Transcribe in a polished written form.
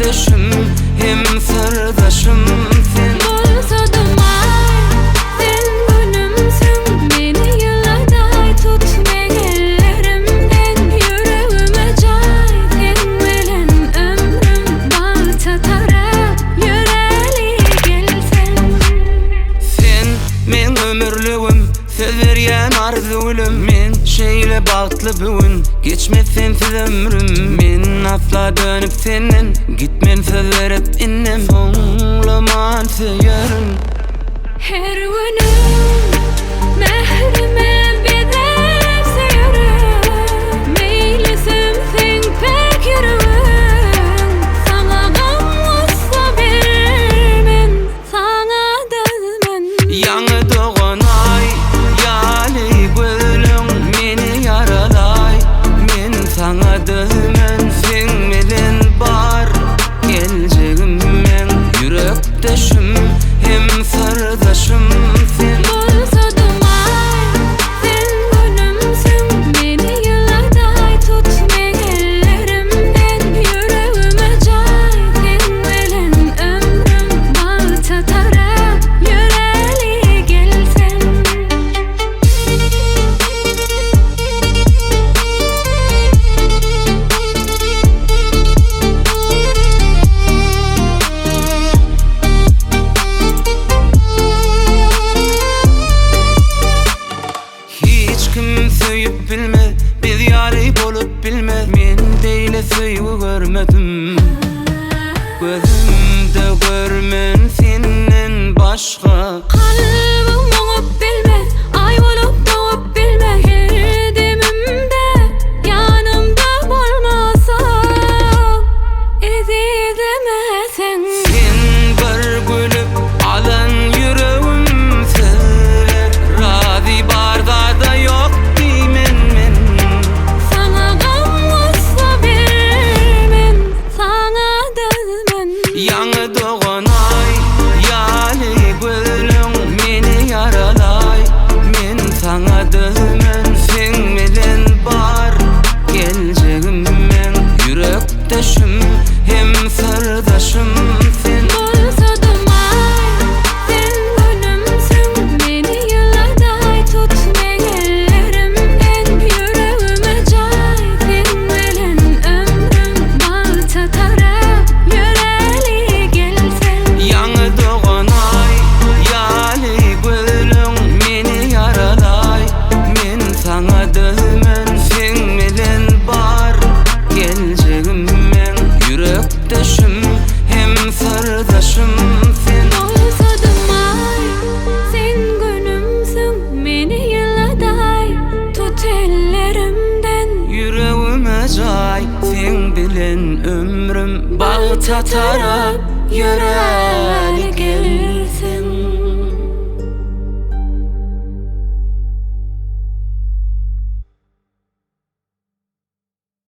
düşüm hem sırdaşım sen. Bolsadım ay, sen günümsün. Beni yıladay tut ellerimden. Yüreğime cay, sen bilen ömrüm bağ çatarak yüreli gelsen. Sen men ömürlüğüm, söz verýän arzulum. Men şeýle bagtly bugün, geçmez sensiz ömrüm. Men asla dönüp senden gitmen, söz berip innem. Soňlaman söýerim Her günüm mehrime bedel söýerim. Meylisim sen pek yürüyün. Sana gam olsa bermen, sana dözmen. Ýaňy doğan ay, ýaly gözlüň meni yaralay. Men sana dözmen, sen bilen bar geljegim men. Yürekdeşim hem sırdaşım sen. Bolsadım ay, sen günümsün. Beni yıladay tut ellerimden. Yüreğime cay, sen bilen ömrüm bağ çatarak yüreli gelsen. Hiç kim söýüp bilmez, biz ýary bolup bilmez. Men deýle söýgü görmedim, gözümde görmen senden başga. Kalbim oňup bilmez, ay bolup doğup bilmez. Her demimde yanımda bolmasaň, ezizlemeseň. Sen bir gülüp alan yüreğim söyle. Razi barda yok diýmen men. Sana gam olsa bermen, sana dözmen. Ýaňy doğan ay, ýaly gözlüň meni yaralay. Men sana dözmen, sen bilen bar geljegim men. Yürekdeşim hem sırdaşım sen. Bolsadım ay, sen günümsün. Beni yıladay tut ellerimden. Yüreğime cay, sen bilen ömrüm bağ çatarak yüreli gelsen. Ýaňy doğan ay, ýaly gözlüň meni yaralay. Men sana dözmen, sen bilen bar geljegim men. Yürekdeşim hem sırdaşım sen. Bolsadım ay, sen günümsün. Beni yıladay tut ellerimden. Yüreğime cay, sen bilen ömrüm bağ çatarak yürek